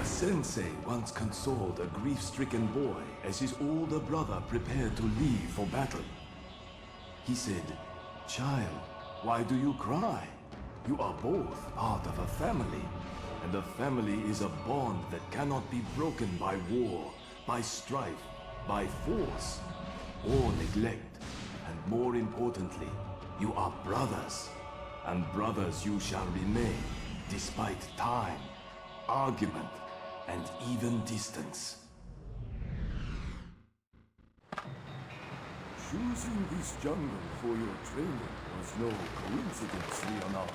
Sensei once consoled a grief-stricken boy as his older brother prepared to leave for battle. He said, "Child, why do you cry? You are both part of a family, and a family is a bond that cannot be broken by war, by strife, by force, or neglect. And more importantly, you are brothers, and brothers you shall remain, despite time, argument, and even distance." Choosing this jungle for your training was no coincidence, Leonardo.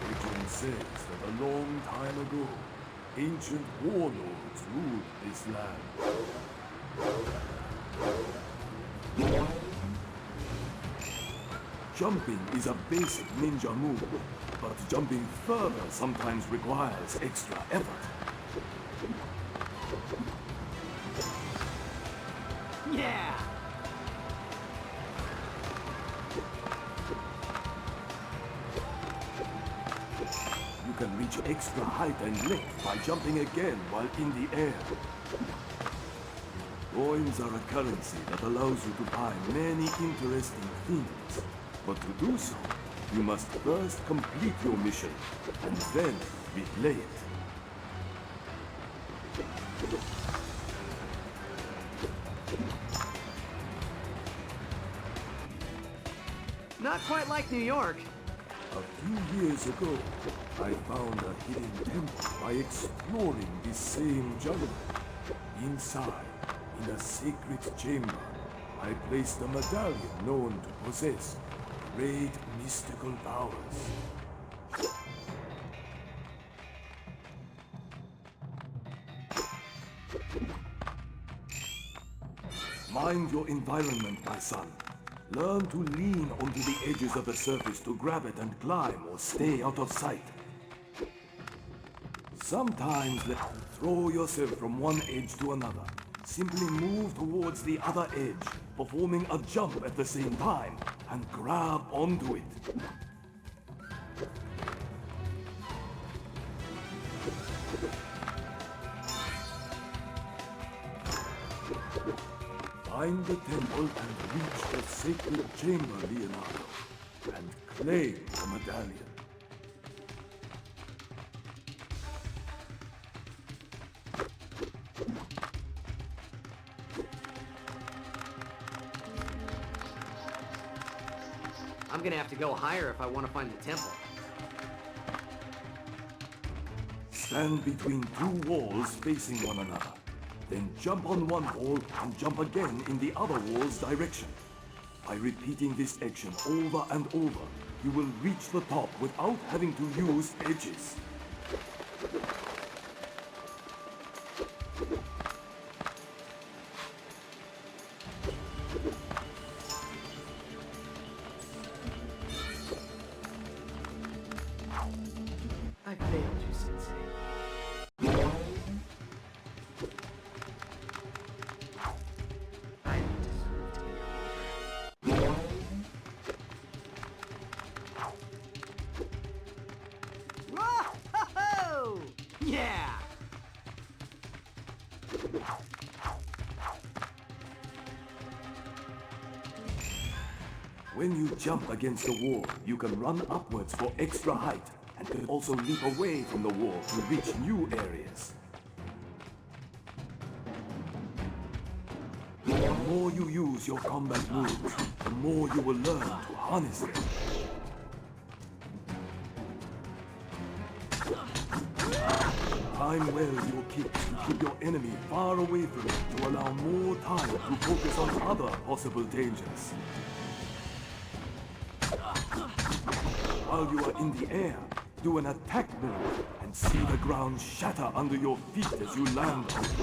Legend says that a long time ago, ancient warlords ruled this land. Jumping is a basic ninja move, but jumping further sometimes requires extra effort. Yeah! You can reach extra height and length by jumping again while in the air. Coins are a currency that allows you to buy many interesting things. But to do so, you must first complete your mission, and then replay it. Not quite like New York. A few years ago, I found a hidden temple by exploring this same jungle. Inside, in a sacred chamber, I placed a medallion known to possess great mystical powers. Mind your environment, my son. Learn to lean onto the edges of the surface to grab it and climb or stay out of sight. Sometimes throw yourself from one edge to another. Simply move towards the other edge, performing a jump at the same time, and grab onto it. Find the temple and reach the sacred chamber, Leonardo, and claim the medallion. I'm gonna have to go higher if I want to find the temple. Stand between two walls facing one another. Then jump on one wall and jump again in the other wall's direction. By repeating this action over and over, you will reach the top without having to use edges. I failed you, Sensei. I don't deserve to be a leader. Whoa! Yeah! When you jump against the wall, you can run upwards for extra height, and can also leap away from the wall to reach new areas. more you use your combat moves, the more you will learn to harness them. Time well your kicks to keep your enemy far away from you to allow more time to focus on other possible dangers. While you are in the air, do an attack move and see the ground shatter under your feet as you land on it.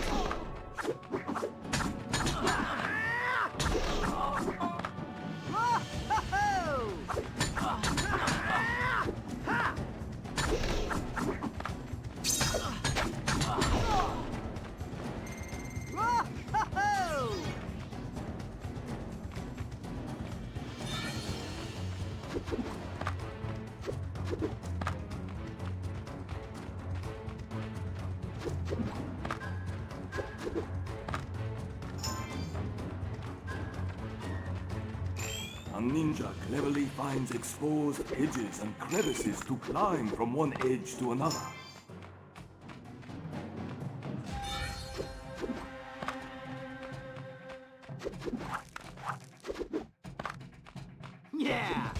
A ninja cleverly finds exposed edges and crevices to climb from one edge to another. Yeah!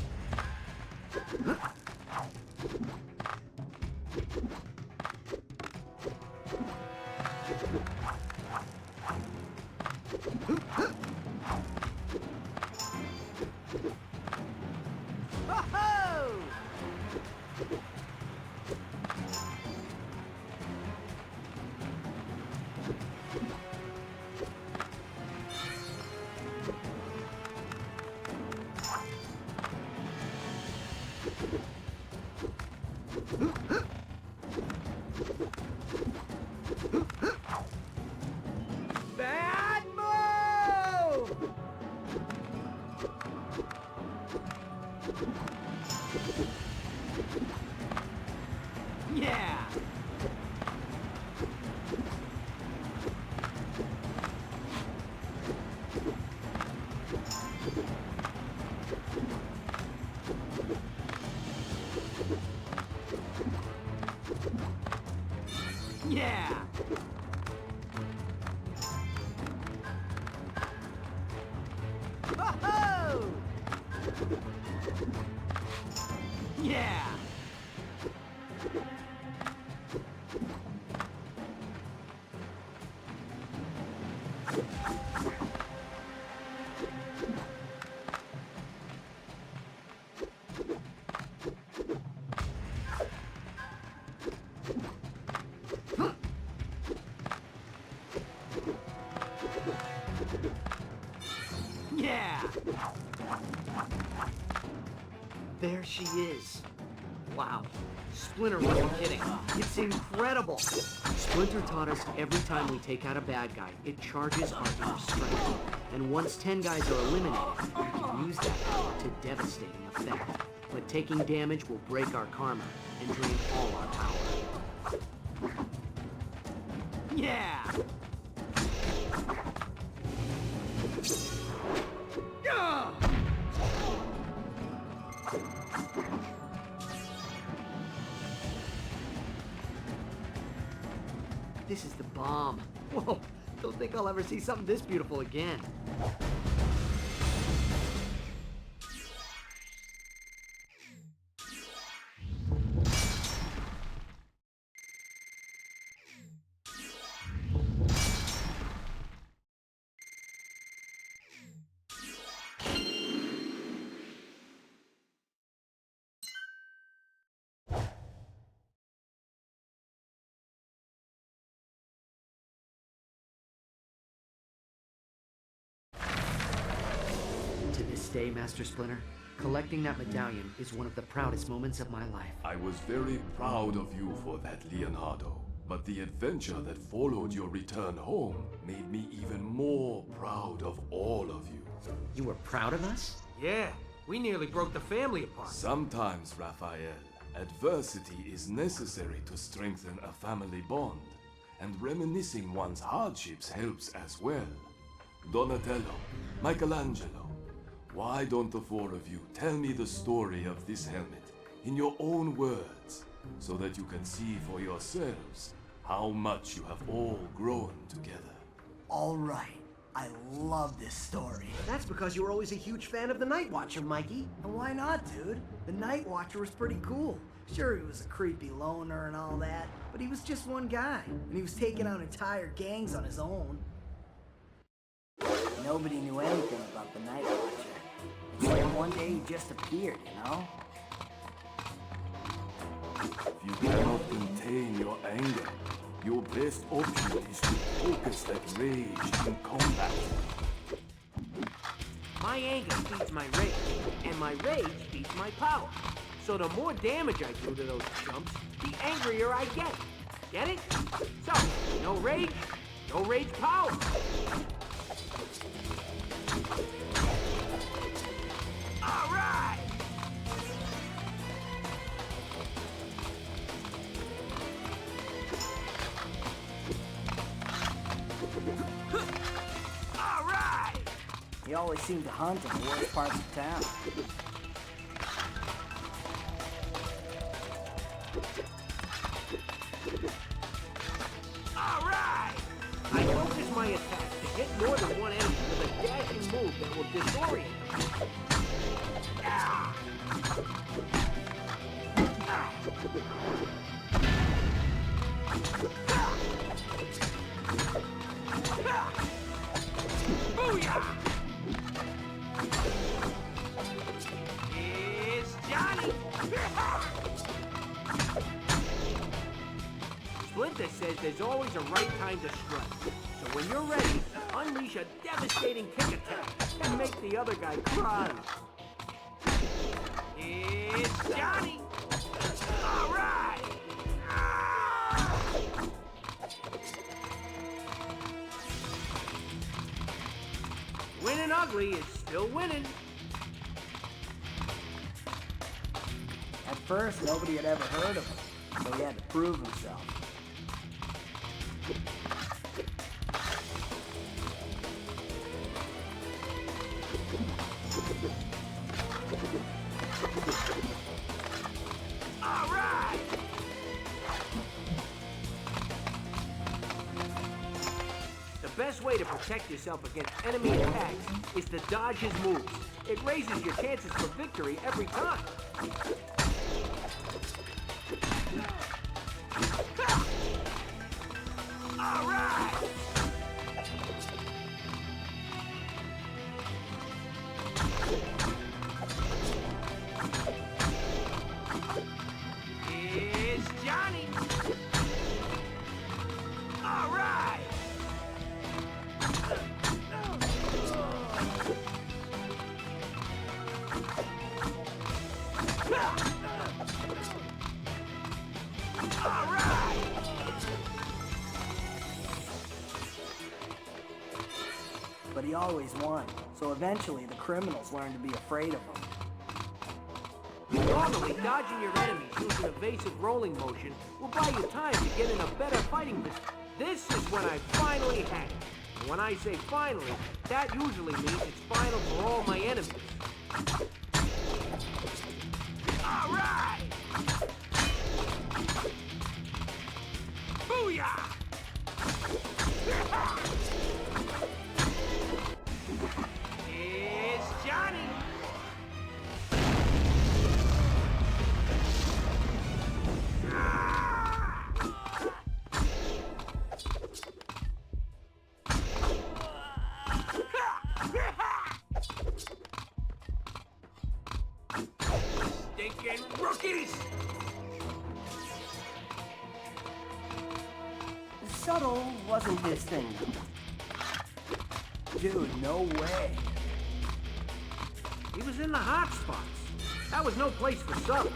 Bad move! Yeah! Yeah! Oh! Yeah! Yeah! There she is. Wow. Splinter wasn't kidding. It's incredible. Splinter taught us every time we take out a bad guy, it charges our inner strength. And once 10 guys are eliminated, we can use that power to devastating effect. But taking damage will break our karma and drain all our power. Yeah! Yeah! This is the bomb. Whoa, don't think I'll ever see something this beautiful again. To this day, Master Splinter, collecting that medallion is one of the proudest moments of my life. I was very proud of you for that, Leonardo. But the adventure that followed your return home made me even more proud of all of you. You were proud of us? Yeah, we nearly broke the family apart. Sometimes, Raphael, adversity is necessary to strengthen a family bond, and reminiscing one's hardships helps as well. Donatello, Michelangelo, why don't the four of you tell me the story of this helmet in your own words, so that you can see for yourselves how much you have all grown together? All right. I love this story. That's because you were always a huge fan of the Night Watcher, Mikey. And why not, dude? The Night Watcher was pretty cool. Sure, he was a creepy loner and all that, but he was just one guy, and he was taking out entire gangs on his own. Nobody knew anything about the Night Watcher. It's like one day he just appeared, you know? If you cannot contain your anger, your best option is to focus that rage in combat. My anger feeds my rage, and my rage feeds my power. So the more damage I do to those chumps, the angrier I get. Get it? So, no rage power. All right! All right! He always seemed to hunt in the worst parts of town. All right! I focus my attack to hit more than one enemy with a dashing move that will disorient them. Ah! Booyah! It's Johnny! Splinter says there's always a right time to strike. So when you're ready, unleash a devastating kick attack and make the other guy cry. It's Johnny! All right! Ah! Winning ugly is still winning. At first, nobody had ever heard of him, so he had to prove himself. All right! The best way to protect yourself against enemy attacks is to dodge his moves. It raises your chances for victory every time. All right! It's Johnny! All right! All right! But he always won, so eventually the criminals learned to be afraid of him. Normally, dodging your enemies using evasive rolling motion will buy you time to get in a better fighting position. This is when I finally had it. And when I say finally, that usually means it's final for all my enemies. All right! Booyah! It's Johnny! Stinking rookies! Subtle wasn't his thing. Dude, no way. He was in the hot spots. That was no place for subtle.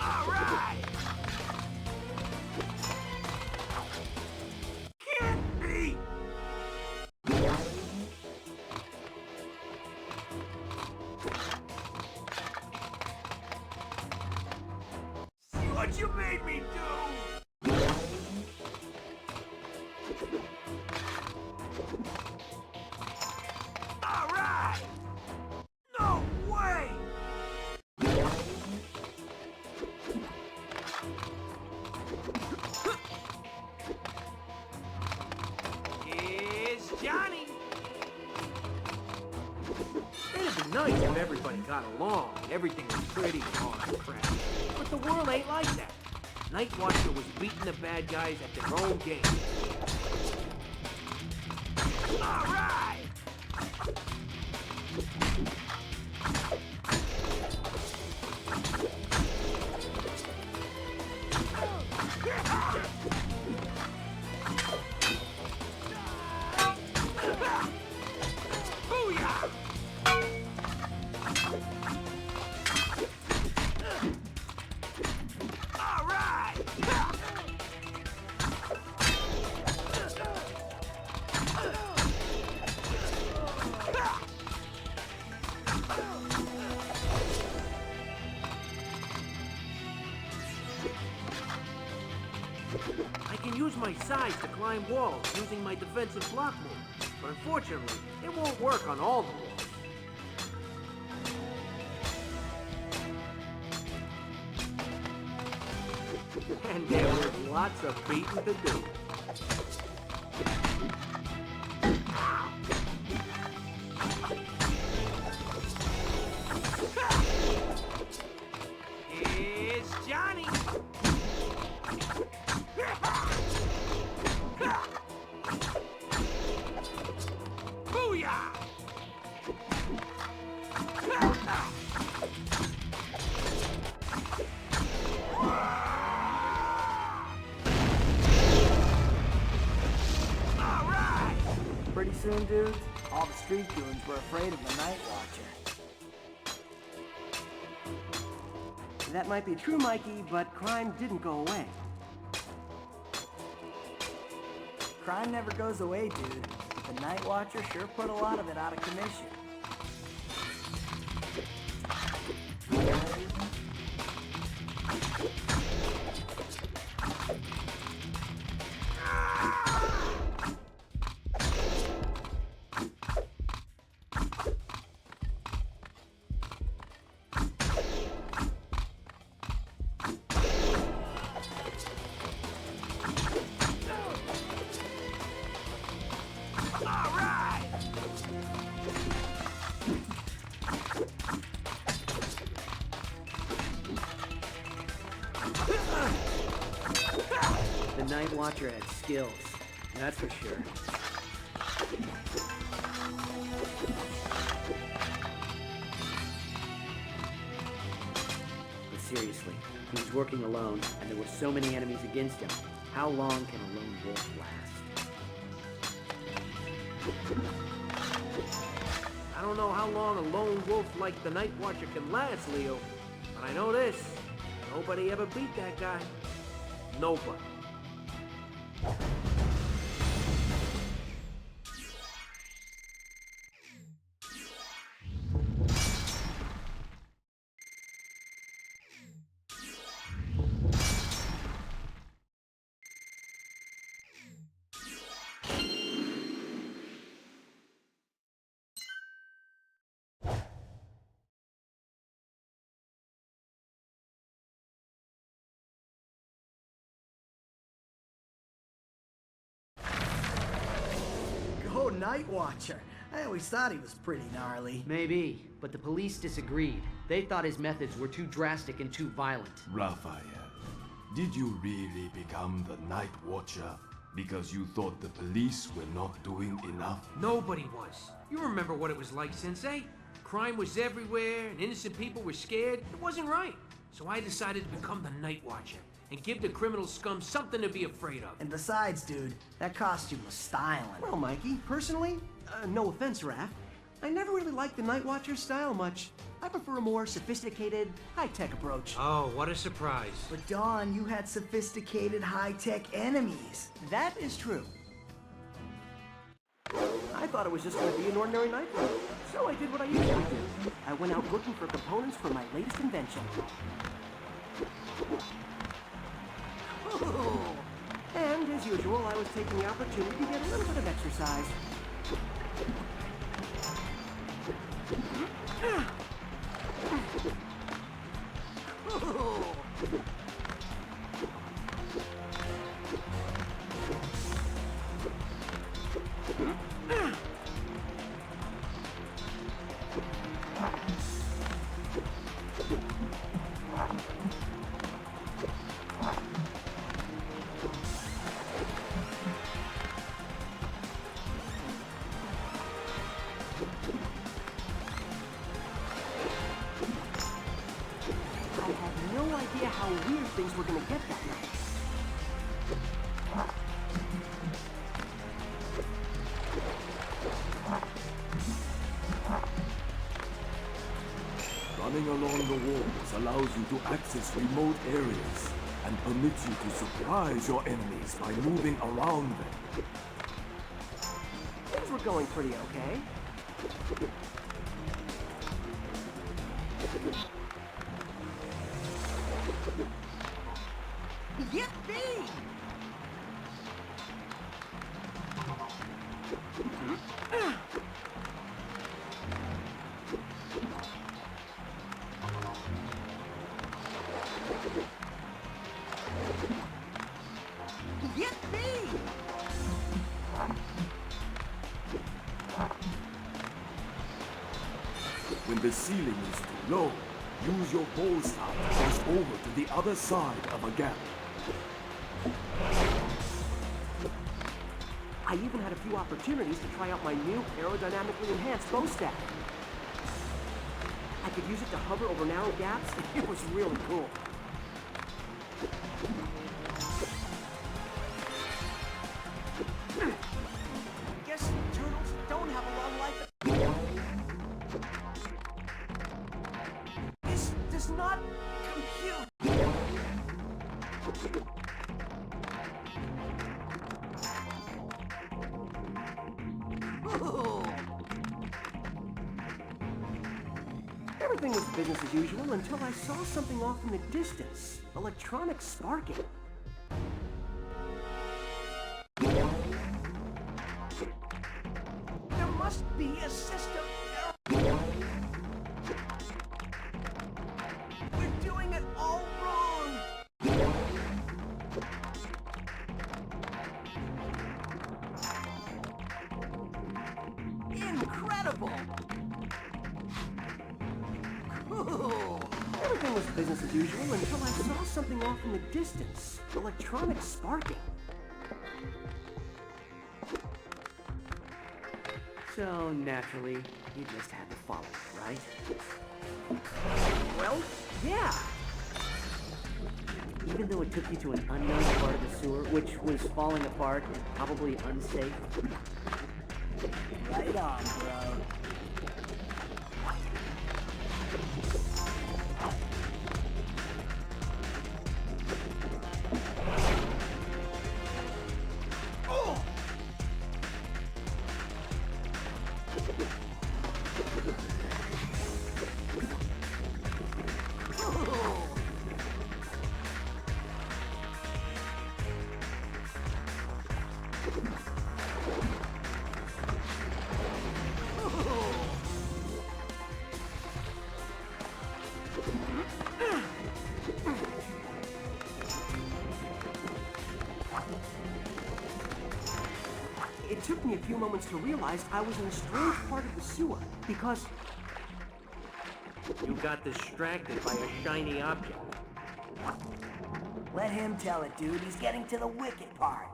All right! Can't be! See what you made me do! All right! No way! nice if everybody got along and everything was pretty on crap. But the world ain't like that. Night Watcher was beating the bad guys at their own game. All right! Booyah! All right! I can use my size to climb walls using my defensive block move, but unfortunately, it won't work on all the walls. And there was lots of beating to do. Here's Johnny! Booyah! All right! Pretty soon, dudes, all the street goons were afraid of the Night Watcher. That might be true, Mikey, but crime didn't go away. Crime never goes away, dude. But the Night Watcher sure put a lot of it out of commission. All right! The Night Watcher had skills, that's for sure. But seriously, he was working alone, and there were so many enemies against him. How long can a lone wolf last? I don't know how long a lone wolf like the Night Watcher can last, Leo. But I know this. Nobody ever beat that guy. Nobody. Go Night Watcher! I always thought he was pretty gnarly. Maybe, but the police disagreed. They thought his methods were too drastic and too violent. Raphael, did you really become the Night Watcher because you thought the police were not doing enough? Nobody was. You remember what it was like, Sensei? Crime was everywhere, and innocent people were scared. It wasn't right. So I decided to become the Night Watcher and give the criminal scum something to be afraid of. And besides, dude, that costume was styling. Well, Mikey, personally, no offense, Raph, I never really liked the Night Watcher's style much. I prefer a more sophisticated, high-tech approach. Oh, what a surprise. But Dawn, you had sophisticated, high-tech enemies. That is true. I thought it was just going to be an ordinary nightclub, so I did what I usually do. I went out looking for components for my latest invention. And, as usual, I was taking the opportunity to get a little bit of exercise. I had no idea how weird things were gonna get that night. Running along the walls allows you to access remote areas and permits you to surprise your enemies by moving around them. Things were going pretty okay. Yippee! Yippee! When the ceiling is too low, use your pole staff to cross over to the other side of a gap. I even had a few opportunities to try out my new aerodynamically enhanced bow staff. I could use it to hover over narrow gaps. It was really cool. Guess turtles don't have a long life. This does not compute. Ooh. Everything was business as usual until I saw something off in the distance. Electronics sparking. There must be a system error. We're doing it all wrong. Incredible. Cool. Everything was business as usual until I saw something off in the distance. Electronics sparking. So, naturally, you just had to follow it, right? Well, yeah. Even though it took you to an unknown part of the sewer, which was falling apart and probably unsafe. Right on, bro. It took me a few moments to realize I was in a strange part of the sewer, because You got distracted by a shiny object. Let him tell it, dude. He's getting to the wicked part.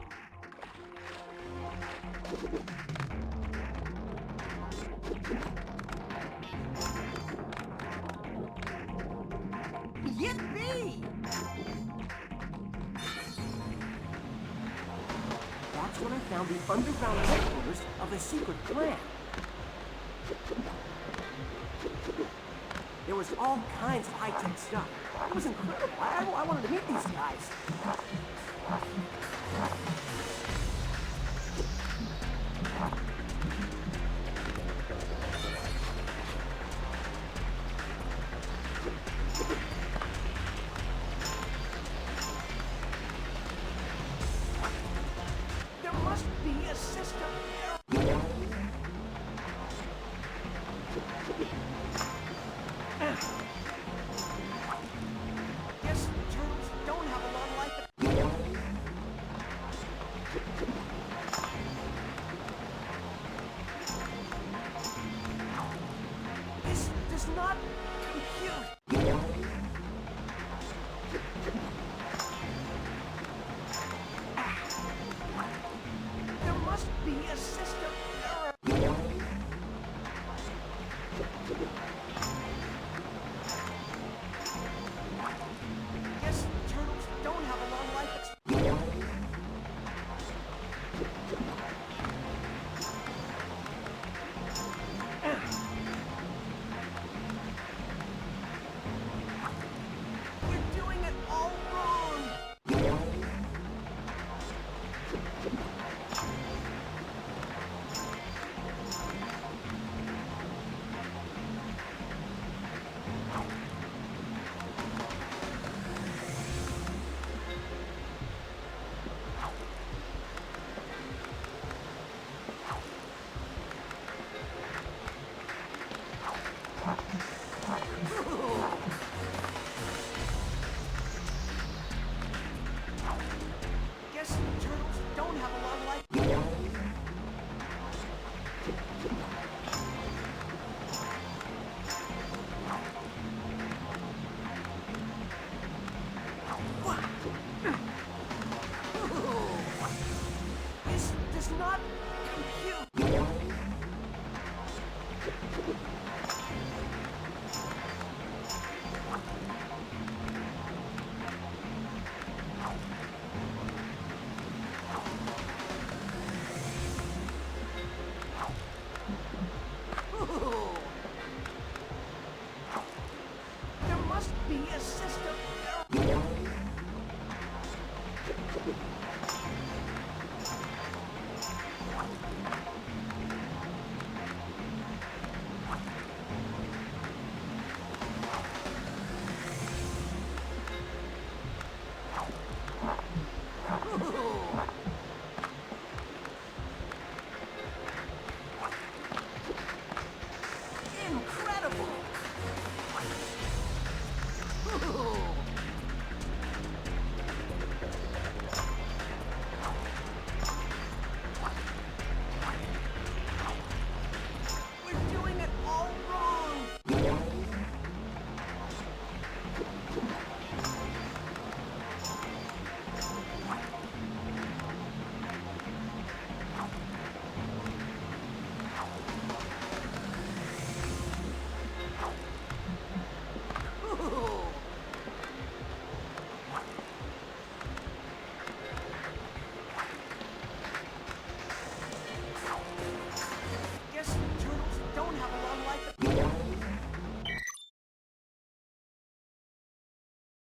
Yippee! that's when I found the underground headquarters of a secret clan. There was all kinds of high-tech stuff. It was incredible. I wanted to meet these guys. There must be a system error. Guess turtles don't have a long life. not compute.